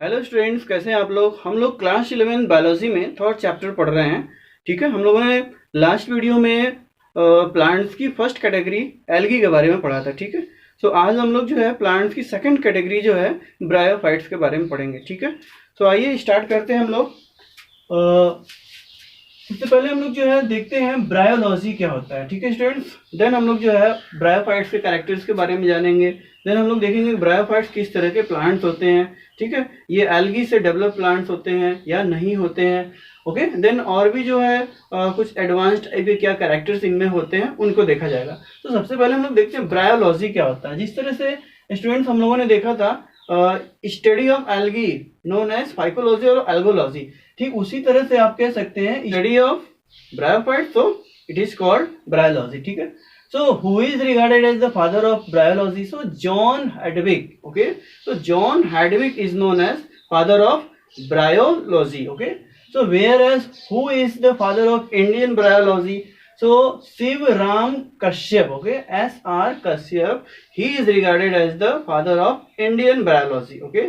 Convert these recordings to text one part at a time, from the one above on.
Hello students, कैसे हैं आप लोग। हम लोग क्लास 11 बायोलॉजी में थर्ड चैप्टर पढ़ रहे हैं। ठीक है, हम लोगों ने लास्ट वीडियो में प्लांट्स की फर्स्ट कैटेगरी एल्गी के बारे में पढ़ा था। ठीक है, सो आज हम लोग जो है प्लांट्स की सेकंड कैटेगरी जो है ब्रायोफाइट्स के बारे में पढ़ेंगे। ठीक है, सो आइए स्टार्ट करते हैं हम लोग। सबसे पहले हम लोग जो है देखते हैं ब्रायोलॉजी क्या होता है। ठीक है स्टूडेंट्स, देन हम लोग जो है ब्रायोफाइट्स के कैरेक्टर्स के बारे में जानेंगे। देन हम लोग देखेंगे ब्रायोफाइट्स किस तरह के प्लांट्स होते हैं। ठीक है, ये एल्गी से डेवलप प्लांट्स होते हैं या नहीं होते हैं। ओके, देन और भी जो है कुछ एडवांस्ड टाइप के क्या कैरेक्टर्स इनमें होते हैं उनको देखा जाएगा। तो सबसे पहले हम लोग देखते हैं ब्रायोलॉजी क्या होता है। जिस तरह से स्टूडेंट्स हम लोगों ने देखा था study of algae known as phycology और एल्गोलॉजी, ठीक उसी तरह से आप कह सकते हैं स्टडी ऑफ ब्रायोफाइट्स, तो इट इज कॉल्ड ब्रायोलॉजी। ठीक है, so who is regarded as the father of bryology? So John Hedwig. Okay, so John Hedwig is known as father of bryology. Okay, so whereas who is the father of Indian bryology? So Shiv Ram Kashyap. Okay, S.R. Kashyap, he is regarded as the father of Indian bryology. Okay,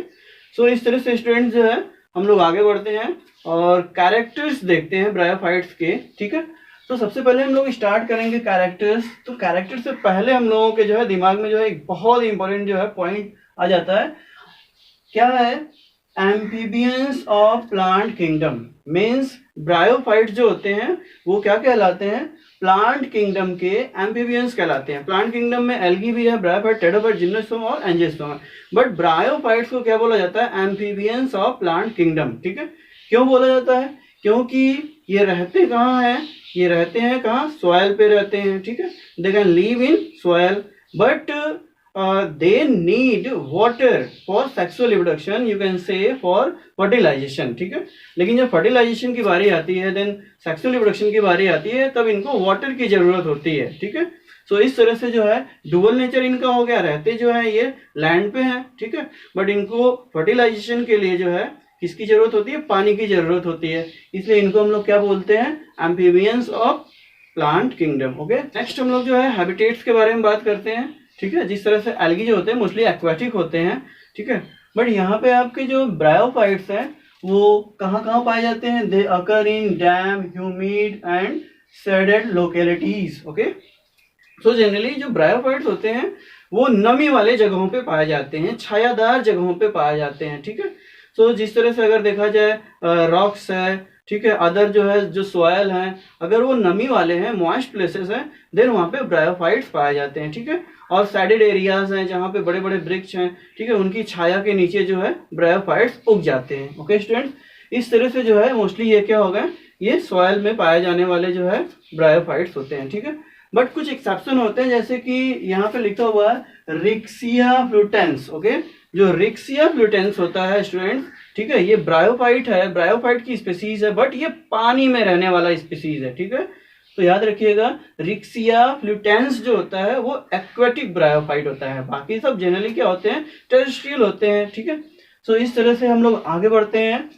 so इस तरह से students जो है हम लोग आगे बढ़ते हैं और कैरेक्टर्स देखते हैं ब्रायोफाइट्स के। ठीक है, तो सबसे पहले हम लोग स्टार्ट करेंगे कैरेक्टर्स। तो कैरेक्टर से पहले हम लोगों के जो है दिमाग में जो है एक बहुत इंपॉर्टेंट जो है पॉइंट आ जाता है। क्या है? Amphibians of plant kingdom. Means bryophytes जो होते हैं वो क्या कहलाते हैं? प्लांट किंगडम के एम्फीबियंस कहलाते हैं। प्लांट किंगडम में एल्गी भी है, ब्रायोफाइट, टेरोफाइट, जिम्नोस्पर्म और एंजियोस्पर्म है। बट ब्रायोफाइट्स को क्या बोला जाता है? Amphibians of plant kingdom. ठीक है, क्यों बोला जाता है? क्योंकि ये रहते कहाँ हैं? ये रहते हैं कहाँ? सॉयल पे रहते हैं। ठीक है, they can live in soil but they need water for sexual reproduction, you can say for fertilisation. ठीक है, लेकिन जब फर्टिलाइजेशन की बारी आती है, देन सेक्सुअल रिप्रोडक्शन की बारी आती है, तब इनको वाटर की जरूरत होती है। ठीक है, सो इस तरह से जो है डुअल नेचर इनका हो गया। रहते जो है ये लैंड पे है, ठीक है, बट इनको फर्टिलाइजेशन के लिए जो है किसकी जरूरत होती है? पानी की जरूरत होती है। इसलिए इनको हम लोग क्या बोलते हैं? Amphibians of plant kingdom. Okay, next हम लोग जो है हैबिटेट्स के बारे में बात करते हैं। ठीक है, जिस तरह से एल्गी जो होते हैं मोस्टली एक्वाटिक होते हैं। ठीक है, बट यहाँ पे आपके जो ब्रायोफाइट्स हैं वो कहाँ कहाँ पाए जाते हैं? They occur in damp, humid and shaded localities. Okay, so generally जो ब्रायोफाइट्स होते हैं वो नमी वाले जगहों पे पाए जाते हैं, छायादार जगहों पे पाए जाते हैं। ठीक है, तो जिस तरह से अगर देखा जाए रॉक्स है, ठीक है, अदर जो है जो सॉयल है, अगर वो नमी वाले हैं, मॉइस्ट प्लेसेस हैं, देन वहाँ पे ब्रायोफाइट्स पाए जाते हैं। ठीक है, और सैडेड एरियाज हैं जहाँ पे बड़े बड़े वृक्ष हैं, ठीक है, उनकी छाया के नीचे जो है ब्रायोफाइट्स उग जाते हैं। ओके स्टूडेंट, इस तरह से जो है मोस्टली ये क्या होगा? ये सॉयल में पाए जाने वाले जो है ब्रायोफाइट्स होते हैं। ठीक है, बट कुछ एक्सेप्शन होते हैं, जैसे कि यहाँ पे लिखा हुआ है रिक्सिया फ्लूटेंस। ओके, जो रिक्सिया फ्लूटेंस होता है स्टूडेंट, ठीक है, ये ब्रायोफाइट है, ब्रायोफाइट की स्पीसीज है, बट ये पानी में रहने वाला स्पीसीज है। ठीक है, तो याद रखिएगा रिक्सिया फ्लूटेंस जो होता है वो एक्वेटिक ब्रायोफाइट होता है। बाकी सब जनरली क्या होते हैं? टेरेस्ट्रियल होते हैं। ठीक है, सो इस तरह से हम लोग आगे बढ़ते हैं।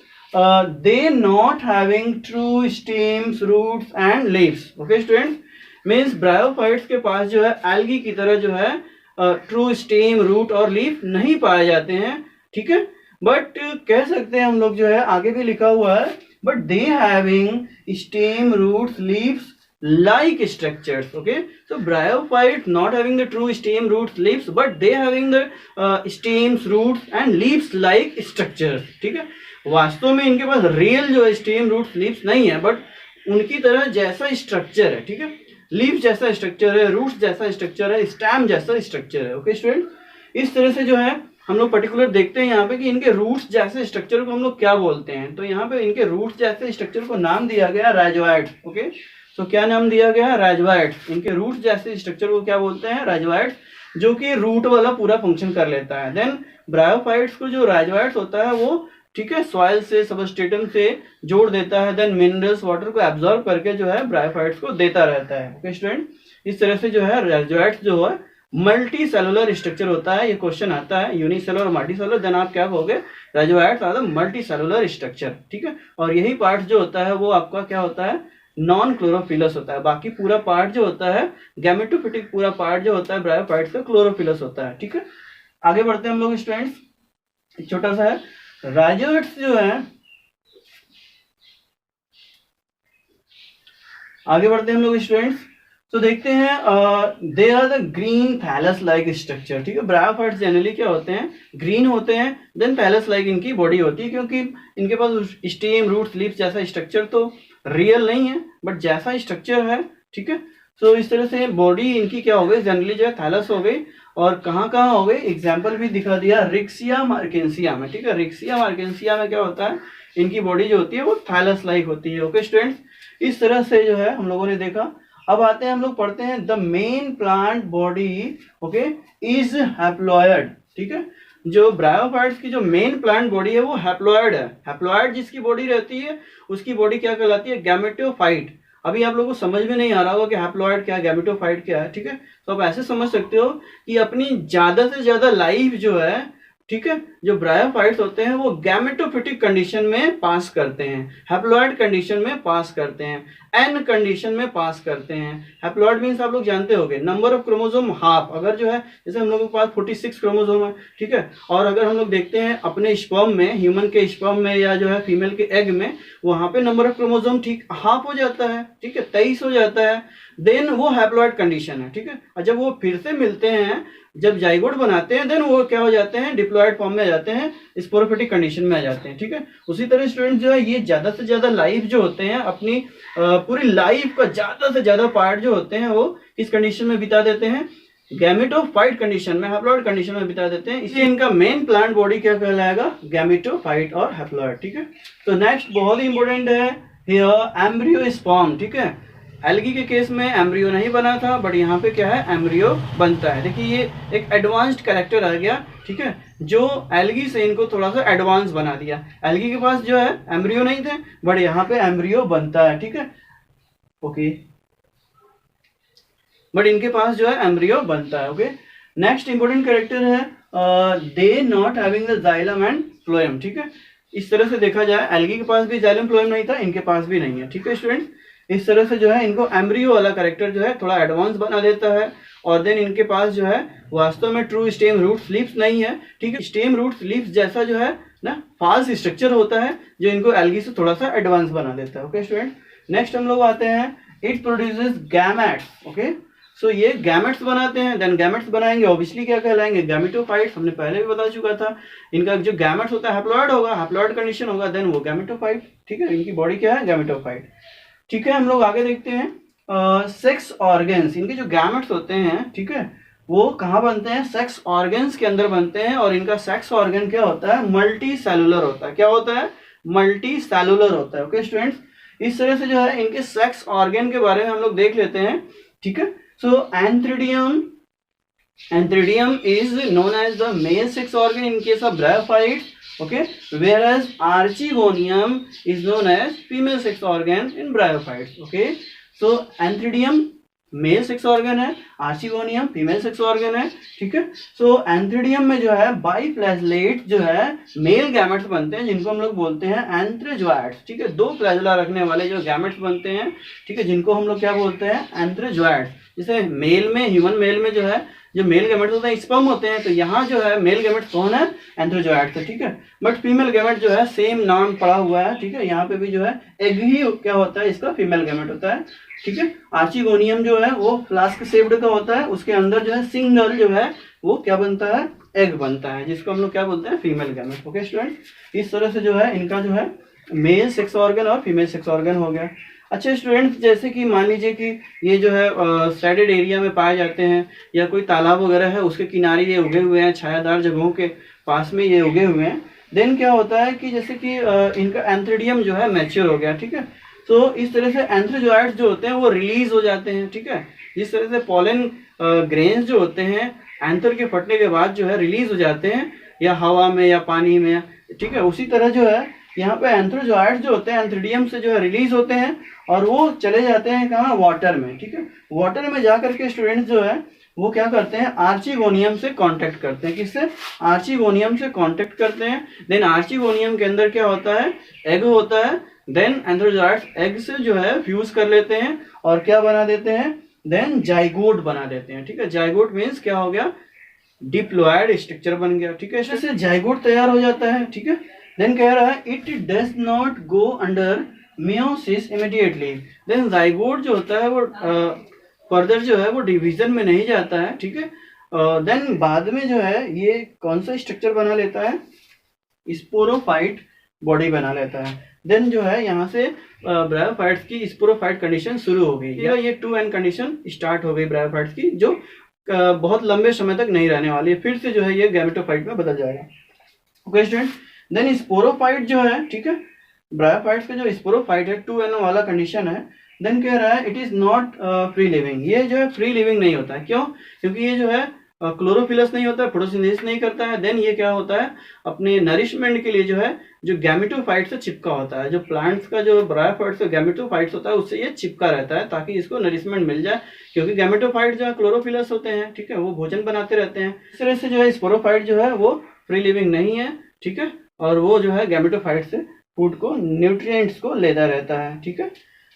They not having true stems, roots and leaves. Okay student, means bryophytes के पास जो है एल्गी की तरह जो है ट्रू स्टेम, रूट और लीफ नहीं पाए जाते हैं। ठीक है, बट कह सकते हैं हम लोग जो है आगे भी लिखा हुआ है, but they having stem, roots, leaves like structures. Okay, so bryophyte not having the true stem, roots, leaves, but they having the stems, roots and leaves like structures. ठीक है, वास्तव में इनके पास रियल जो है स्टेम, रूट्स, लीव्स नहीं है, but उनकी तरह जैसा स्ट्रक्चर है। ठीक है, लीव जैसा स्ट्रक्चर है, रूट्स जैसा स्ट्रक्चर है, स्टेम जैसा स्ट्रक्चर है। ओके स्टूडेंट, इस तरह से जो है हम लोग पर्टिकुलर देखते हैं यहाँ पे कि इनके रूट्स जैसे स्ट्रक्चर को हम लोग क्या बोलते हैं। तो यहाँ पे इनके रूट्स जैसे स्ट्रक्चर को नाम दिया गया राइजोइड्स। ओके, तो क्या नाम दिया गया? राइजोइड्स। इनके रूट्स जैसे स्ट्रक्चर को क्या बोलते हैं? राइजोइड्स, जो कि रूट वाला पूरा फंक्शन कर लेता है। देन ब्रायोफाइट्स को जो राइजोइड्स होता है वो, ठीक है, सॉइल से, सबस्ट्रेटम से जोड़ देता है, देन मिनरल्स, वाटर को एब्जॉर्ब करके जो है ब्रायोफाइट्स को देता रहता है। ओके स्टूडेंट, इस तरह से जो है राइजोइड्स जो है मल्टी सेलुलर स्ट्रक्चर होता है। ये क्वेश्चन आता है यूनिसेलुलर और मल्टी सेलुलर, देन आप क्या कहोगे? Rhizoids are the multicellular structure. ठीक है, और यही पार्ट जो होता है वो आपका क्या होता है? नॉन क्लोरोफिलस होता है। बाकी पूरा पार्ट जो होता है गैमेटोफिटिक पूरा पार्ट जो होता है ब्रायोफाइट्स का क्लोरोफिलस होता है। ठीक है, आगे बढ़ते हैं हम लोग स्टूडेंट्स। छोटा सा है राइजोइट्स जो है, आगे बढ़ते हैं हम लोग स्टूडेंट्स। तो देखते हैं they are the green thallus like structure, ठीक है। ब्रायोफाइट्स जनरली क्या होते हैं, ग्रीन होते हैं, देन थैलस लाइक इनकी बॉडी होती है, क्योंकि इनके पास स्टेम, रूट्स, लीव्स जैसा स्ट्रक्चर तो रियल नहीं है, बट जैसा स्ट्रक्चर है, ठीक है। तो इस तरह से बॉडी इनकी क्या हो गई, जनरली जो है थैलस हो गई। और कहाँ कहाँ हो गई, एग्जाम्पल भी दिखा दिया, रिक्सिया मार्केंसिया में, ठीक है। रिक्सिया मार्केंसिया में क्या होता है, इनकी बॉडी जो होती है वो थैलस लाइक होती है। ओके स्टूडेंट्स, इस तरह से जो है हम लोगों ने देखा। अब आते हैं हम लोग पढ़ते हैं the main plant body, okay, is haploid, ठीक है। जो ब्रायोफाइट्स की जो मेन प्लांट बॉडी है वो हैप्लॉयड है। हैप्लॉयड जिसकी बॉडी रहती है उसकी बॉडी क्या कहलाती है, गैमेटोफाइट। अभी आप लोगों को समझ में नहीं आ रहा होगा कि हैप्लॉयड क्या है, गैमेटोफाइट क्या है, ठीक है। तो आप ऐसे समझ सकते हो कि अपनी ज्यादा से ज्यादा लाइफ जो है, ठीक है, जो ब्रायोफाइट्स होते हैं वो गैमेटोफिटिक कंडीशन में पास करते हैं, हैप्लॉयड कंडीशन में पास करते हैं, एन कंडीशन में पास करते हैं। हैप्लॉयड मींस आप लोग जानते होंगे नंबर ऑफ क्रोमोसोम हाफ। अगर जो है जैसे हम लोगों के पास 46 क्रोमोसोम है, ठीक है, और अगर हम लोग देखते हैं अपने स्पर्म में, ह्यूमन के स्पर्म में या जो है फीमेल के एग में, वहां पे नंबर ऑफ क्रोमोसोम ठीक हाफ हो जाता है, ठीक है, 23 हो जाता है, देन वो हैप्लॉयड कंडीशन है, ठीक है। और जब वो फिर से मिलते हैं, जब जाइगोट बनाते हैं, देन वो क्या हो जाते हैं, डिप्लॉयड फॉर्म में आ जाते हैं, स्पोरोफिटिक कंडीशन में आ जाते हैं, ठीक है। उसी तरह स्टूडेंट जो है ये ज्यादा से ज्यादा लाइफ जो होते हैं, अपनी पूरी लाइफ का ज्यादा से ज्यादा पार्ट जो होते हैं वो किस कंडीशन में बिता देते हैं, गैमेटोफाइट कंडीशन में, हैप्लॉयड कंडीशन में बिता देते हैं। इसलिए इनका मेन प्लांट बॉडी क्या कहलाएगा, गैमेटोफाइट और हैप्लॉयड, ठीक है। तो नेक्स्ट बहुत ही इंपॉर्टेंट है हियर एम्ब्रियो स्पर्म, ठीक है। एल्गी के केस में एम्ब्रियो नहीं बना था, बट यहाँ पे क्या है, एम्ब्रियो बनता है। देखिए ये एक एडवांस्ड कैरेक्टर आ गया, ठीक है, जो एल्गी से इनको थोड़ा सा एडवांस बना दिया। एल्गी के पास जो है एम्ब्रियो नहीं थे, बट यहाँ पे एम्ब्रियो बनता है, ठीक है, ओके, बट इनके पास जो है एम्ब्रियो बनता है। ओके, नेक्स्ट इंपॉर्टेंट कैरेक्टर है दे not having the xylem and phloem, ठीक है। इस तरह से देखा जाए एल्गी के पास भी जाइलम फ्लोएम नहीं था, इनके पास भी नहीं है, ठीक है स्टूडेंट। इस तरह से जो है इनको एम्ब्रियो वाला कैरेक्टर जो है थोड़ा एडवांस बना देता है। और देन इनके पास जो है वास्तव में ट्रू स्टेम रूट स्लीव्स नहीं है, ठीक है। स्टेम रूट स्लीव्स जैसा जो है ना फाल्स स्ट्रक्चर होता है, जो इनको एल्गी से थोड़ा सा एडवांस बना देता है। ओके स्टूडेंट, नेक्स्ट हम लोग आते हैं इट प्रोड्यूसेस गैमेट्स। ओके, सो ये गैमेट्स बनाते हैं, देन गैमेट्स बनाएंगे ऑब्वियसली क्या कहलाएंगे, गैमेटोफाइट्स। हमने पहले भी बता चुका था, इनका जो गैमेट्स होता है हैप्लॉयड होगा, हैप्लॉयड कंडीशन होगा, देन वो गैमेटोफाइट, ठीक है। इनकी बॉडी क्या है, गैमेटोफाइट, ठीक है। हम लोग आगे देखते हैं सेक्स ऑर्गन्स। इनके जो गैमेट्स होते हैं, ठीक है, वो कहाँ बनते हैं, सेक्स ऑर्गन्स के अंदर बनते हैं। और इनका सेक्स ऑर्गन क्या होता है, मल्टी सेलुलर होता है। क्या होता है, मल्टी सेलुलर होता है। ओके स्टूडेंट्स, इस तरह से जो है इनके सेक्स ऑर्गन के बारे में हम लोग देख लेते हैं, ठीक है। So antheridium is known as the male sex organ in case of bryophytes, okay, whereas archegonium is known as female sex organ in bryophytes. Okay, so anthridium mail sex organ है, आर्चिगोनियम फीमेल सेक्स ऑर्गन है, ठीक है। So एंथ्रिडियम में जो है बाइफ्लैजेलेट जो है male gametes बनते हैं, जिनको हम लोग बोलते हैं एंथ्रोजोइड्स, ठीक है। दो फ्लैजेला रखने वाले जो गैमेट्स बनते हैं, ठीक है, जिनको हम लोग क्या बोलते हैं, एंथ्रोजोइड्स। जैसे मेल में, ह्यूमन मेल में जो है जो मेल गैमेट्स होते हैं स्पर्म होते हैं, तो यहाँ जो है मेल गैमेट्स कौन है, एंथ्रोजोइड्स है, ठीक है। बट फीमेल गैमेट जो है सेम नाम पड़ा हुआ है, ठीक है। यहाँ पे भी जो है एग ही क्या होता है, इसका फीमेल गैमेट होता है, ठीक है। आर्चिगोनियम जो है वो फ्लास्क शेप्ड का होता है, उसके अंदर जो है सिंगल जो है वो क्या बनता है, एग बनता है, जिसको हम लोग क्या बोलते हैं, फीमेल गैमेट। ओके स्टूडेंट, इस तरह से जो है इनका जो है मेल सेक्स ऑर्गन और फीमेल सेक्स ऑर्गन हो गया। अच्छा स्टूडेंट्स, जैसे कि मान लीजिए कि ये जो है सैडेड एरिया में पाए जाते हैं, या कोई तालाब वगैरह है उसके किनारे ये उगे हुए हैं, छायादार जगहों के पास में ये उगे हुए हैं, देन क्या होता है कि जैसे कि इनका एंथ्रिडियम जो है मैच्योर हो गया, ठीक है। तो इस तरह से एंथ्रोजोइड्स जो होते हैं वो रिलीज हो जाते हैं, ठीक है। जिस तरह से पॉलन ग्रेन्स जो होते हैं एंथर के फटने के बाद जो है रिलीज हो जाते हैं, या हवा में या पानी में, ठीक है, उसी तरह जो है यहाँ पे एंथ्रोजोइड्स जो होते हैं एंथ्रिडियम से जो है रिलीज होते हैं, और वो चले जाते हैं कहाँ, वाटर में, ठीक है। वाटर में जाकर के स्टूडेंट्स जो है वो क्या करते हैं, आर्चिगोनियम से कांटेक्ट करते हैं। किससे, आर्चिगोनियम से कांटेक्ट करते हैं। देन आर्चिगोनियम के अंदर क्या होता है, एग होता है। देन एंथ्रोजोइड्स एग से जो है फ्यूज कर लेते हैं और क्या बना देते हैं, देन जाइगोट बना देते हैं, ठीक है। जाइगोट मीन्स क्या हो गया, डिप्लॉयड स्ट्रक्चर बन गया, ठीक है। इससे जाइगोट तैयार हो जाता है, ठीक है। देन कह रहा है it does not go under meiosis immediately. Then zygote जो होता है वो फर्दर जो है वो डिवीजन में नहीं जाता है, ठीक है। देन बाद में जो है ये कौन सा स्ट्रक्चर बना लेता है, स्पोरोफाइट बॉडी बना लेता है। देन जो है यहाँ से ब्रायोफाइट्स की स्पोरोफाइट कंडीशन शुरू हो गई, या ये 2n कंडीशन स्टार्ट हो गई ब्रायोफाइट्स की, जो बहुत लंबे समय तक नहीं रहने वाली है, फिर से जो है ये गैमेटोफाइट में बदल जाएगा। ओके स्टूडेंट, देन स्पोरोफाइट जो है, ठीक है, ब्रायोफाइट्स का जो स्पोरोफाइट है 2n वाला कंडीशन है। देन कह रहा है it is not free living, ये जो है फ्री लिविंग नहीं होता है। क्यों? क्योंकि ये जो है क्लोरोफिलस नहीं होता है, फोटोसिंथेसिस नहीं करता है। देन ये क्या होता है, अपने नरिशमेंट के लिए जो है जो गैमेटोफाइट से चिपका होता है, जो प्लांट्स का जो ब्रायोफाइट्स का गैमेटोफाइट्स होता है उससे ये चिपका रहता है ताकि इसको नरिशमेंट मिल जाए। क्योंकि गैमेटोफाइट जो है क्लोरोफिलस होते हैं, ठीक है, वो भोजन बनाते रहते हैं। इस तरह से जो है स्पोरोफाइट जो है वो फ्री लिविंग नहीं है, ठीक है, और वो जो है गैमेटोफाइट से फूड को, न्यूट्रिएंट्स को लेता रहता है, ठीक है।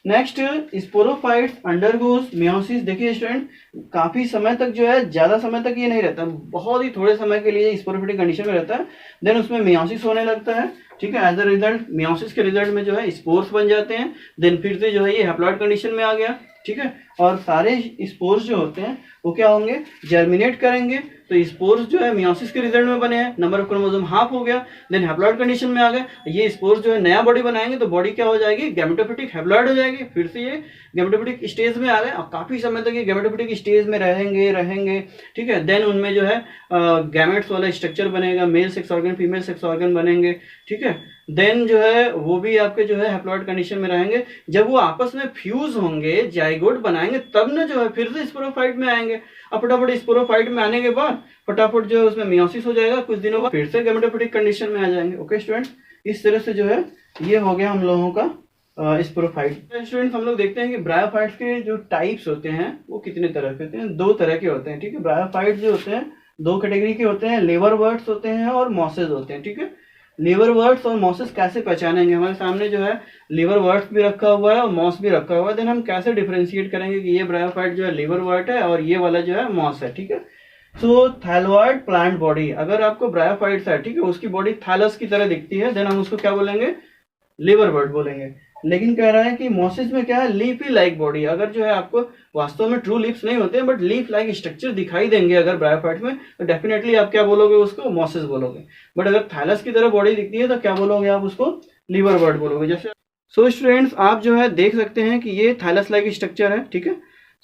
Next, sporophytes undergoes meiosis. देखिए स्टूडेंट, काफी समय तक जो है, ज्यादा समय तक ये नहीं रहता, बहुत ही थोड़े समय के लिए स्पोरोफिटिक कंडीशन में रहता है। देन उसमें मियोसिस होने लगता है, ठीक है। एज अ रिजल्ट मियोसिस के रिजल्ट में जो है स्पोर्स बन जाते हैं। देन फिर से जो है ये हैप्लॉइड कंडीशन में आ गया, ठीक है, और सारे स्पोर्स जो होते हैं वो क्या होंगे, जर्मिनेट करेंगे। तो स्पोर्स जो है मियोसिस के रिजल्ट में बने हैं, नंबर ऑफ क्रोमोसोम हाफ हो गया, देन हैप्लॉइड कंडीशन में आ गए। ये स्पोर्स जो है नया बॉडी बनाएंगे तो बॉडी क्या हो जाएगी, गैमेटोफिटिक हैप्लॉइड हो जाएगी। फिर से ये गैमेटोफिटिक स्टेज में आ गए और काफी समय तक ये गैमेटोफिटिक स्टेज में रहेंगे, ठीक है। देन उनमें जो है गैमेट्स वाला स्ट्रक्चर बनेगा, mail sex organ, female sex organ बनेंगे, ठीक है। देन जो है वो भी आपके जो है हैप्लॉइड कंडीशन में रहेंगे। जब वो आपस में फ्यूज होंगे, जाइगोट बनाएंगे, तब ना जो है फिर से स्पोरोफाइट में आएंगे। अब फटाफट स्पोरोफाइट में आने के बाद फटाफट जो है उसमें मियोसिस हो जाएगा, कुछ दिनों बाद फिर से गैमेटोफिटिक कंडीशन में आ जाएंगे। ओके स्टूडेंट, इस तरह से जो है ये हो गया हम लोगों का स्पोरोफाइट। स्टूडेंट्स, हम लोग देखते हैं कि ब्रायोफाइट्स के जो टाइप्स होते हैं वो कितने तरह के होते हैं, 2 तरह के होते हैं, ठीक है। ब्रायोफाइट्स जो होते हैं 2 कैटेगरी के होते हैं, लिवरवर्ट्स होते हैं और मॉसेस होते हैं, ठीक है। लिवरवर्ट्स और मॉसेस कैसे पहचानेंगे, हमारे सामने जो है लिवरवर्ट्स भी रखा हुआ है और मॉस भी रखा हुआ है। देन हम कैसे डिफरेंशिएट करेंगे कि ये ब्रायोफाइट जो है लिवरवर्ट है और ये वाला जो है मॉस है, ठीक है। सो थैलोइड प्लांट बॉडी, अगर आपको ब्रायोफाइट्स है, ठीक है, उसकी बॉडी थैलस की तरह दिखती है, देन हम उसको क्या बोलेंगे, लिवरवर्ट बोलेंगे। लेकिन कह रहा है कि मॉसेस में क्या है, लीफी लाइक बॉडी। अगर जो है आपको वास्तव में ट्रू लीव्स नहीं होते हैं बट लीफ लाइक स्ट्रक्चर दिखाई देंगे अगर ब्रायोफाइट्स में, तो डेफिनेटली आप क्या बोलोगे, उसको मॉसेस बोलोगे। बट अगर थैलस की तरह बॉडी दिखती है तो क्या बोलोगे, आप उसको लिवरवर्ट बोलोगे। जैसे सो स्टूडेंट्स, आप जो है देख सकते हैं कि ये थैलस लाइक स्ट्रक्चर है, ठीक है।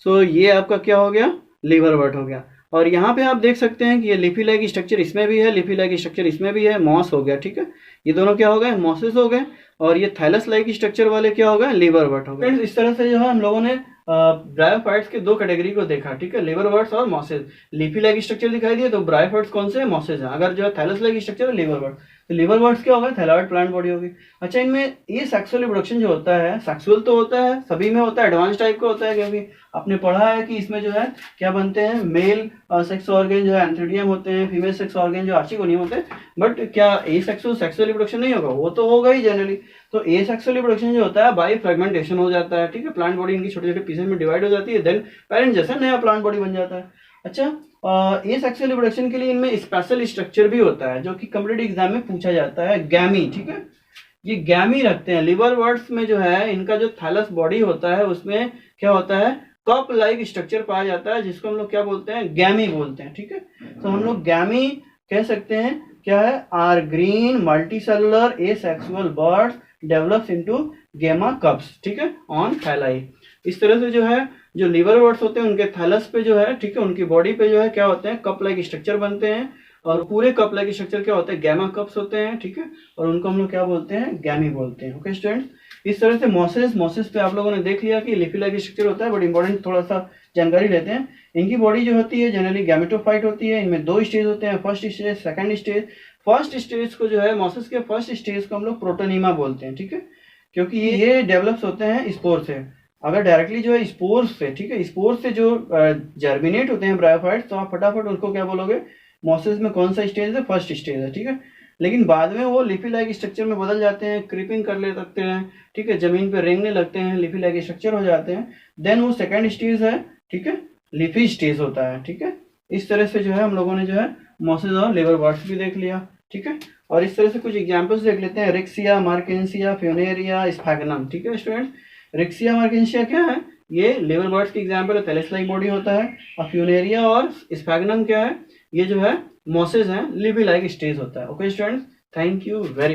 सो ये आपका क्या हो गया, लिवरवर्ट हो गया। और यहाँ पे आप देख सकते हैं कि ये लिफी लाइक स्ट्रक्चर इसमें भी है, लिफी लाइक स्ट्रक्चर इसमें भी है, मॉस हो गया, ठीक है। ये दोनों क्या हो गए, मॉसेस हो गए। और ये थैलस लाइक स्ट्रक्चर वाले क्या हो गए, लिवरवर्ट हो गए। इस तरह से जो है हम लोगों ने ब्रायोफाइट्स के 2 कैटेगरी को देखा, ठीक है, लिवरवर्ट्स और मॉसेस। लीफी लाइक स्ट्रक्चर दिखाई दिए तो ब्रायोफाइट्स कौन से, मॉसेस है। अगर जो है थैलस लाइक स्ट्रक्चर है, लिवरवर्ट। तो लिवरवर्ट्स क्या होगा, थैलॉइड प्लांट बॉडी होगी। अच्छा, इनमें ये सेक्सुअल रिप्रोडक्शन जो होता है, सेक्सुअल तो होता है, सभी में होता है, एडवांस टाइप का होता है, क्योंकि आपने पढ़ा है कि इसमें जो है क्या बनते हैं, मेल सेक्स ऑर्गन जो है एंथ्रीडियम होते हैं, फीमेल सेक्स ऑर्गन जो आर्चिगोनियम होते हैं। बट क्या एसेक्सुअल सेक्सुअल रिप्रोडक्शन नहीं होगा, वो तो होगा ही जनरली। तो एसेक्सुअल रिप्रोडक्शन जो होता है बाय फ्रेगमेंटेशन हो जाता है, ठीक है। प्लांट बॉडी इनकी छोटे छोटे पीसेस में डिवाइड हो जाती है, देन पेरेंट जैसा नया प्लांट बॉडी बन जाता है। अच्छा, एसेक्सुअल रिप्रोडक्शन के लिए इनमें स्पेशल स्ट्रक्चर भी होता है जो कि कॉम्पिटिटिव एग्जाम में पूछा जाता है, गैमी, ठीक है। ये गैमी रखते हैं लिवरवर्ट्स में, जो है इनका जो थैलस बॉडी होता है उसमें क्या होता है, कप लाइक स्ट्रक्चर पाया जाता है, जिसको हम लोग क्या बोलते हैं, गैमी बोलते हैं, ठीक है। तो हम लोग गैमी कह सकते हैं, क्या है, are green multicellular asexual buds develops into gemma cups, ठीक है, ऑन थैलाई। इस तरह से जो है जो लिवरवर्ट्स होते हैं उनके थैलस पे जो है, ठीक है, उनकी बॉडी पे जो है क्या होते हैं, कप लाइक स्ट्रक्चर बनते हैं। और पूरे कप लाइक स्ट्रक्चर क्या होते हैं, गैमा कप्स होते हैं, ठीक है। और उनको हम लोग क्या बोलते हैं, गैमी बोलते हैं। ओके स्टूडेंट्स, इस तरह से मॉसेस पे आप लोगों ने देख लिया कि लिफी लाइक स्ट्रक्चर होता है, बट इंपॉर्टेंट थोड़ा सा जानकारी लेते हैं। इनकी बॉडी जो होती है जनरली गैमेटोफाइट होती है। इनमें 2 स्टेज होते हैं, first stage, second stage. First stage को जो है मॉसेस के फर्स्ट स्टेज को हम लोग प्रोटोनीमा बोलते हैं, ठीक है, क्योंकि ये डेवलप्स होते हैं स्पोर से। अगर डायरेक्टली जो है स्पोर्स से, ठीक है, स्पोर्स से जो जर्मिनेट होते हैं ब्रायोफाइट्स, तो आप फटाफट उनको क्या बोलोगे, मॉसेस में कौन सा स्टेज है, फर्स्ट स्टेज है, ठीक है। लेकिन बाद में वो लिफी लाइक स्ट्रक्चर में बदल जाते हैं, क्रीपिंग कर ले सकते हैं, ठीक है, जमीन पे रेंगने लगते हैं, लिफी लाइक स्ट्रक्चर हो जाते हैं। देन वो सेकंड स्टेज है, ठीक है, लिफी स्टेज होता है, ठीक है। इस तरह से जो है हम लोगों ने जो है मॉसेस और लिवरवर्ट्स भी देख लिया, ठीक है। और इस तरह से कुछ एग्जांपल्स देख लेते हैं। Riccia, Marchantia, Funaria, Sphagnum. ठीक है स्टूडेंट्स, रिक्सिया मार्केंसिया क्या है, ये लेवल बर्ड्स की एग्जांपल है, थैलेस लाइक बॉडी होता है। और फ्यूनेरिया और स्फैगनम क्या है, ये जो है मॉसेस हैं, लिबी लाइक स्टेज होता है। Okay students, thank you very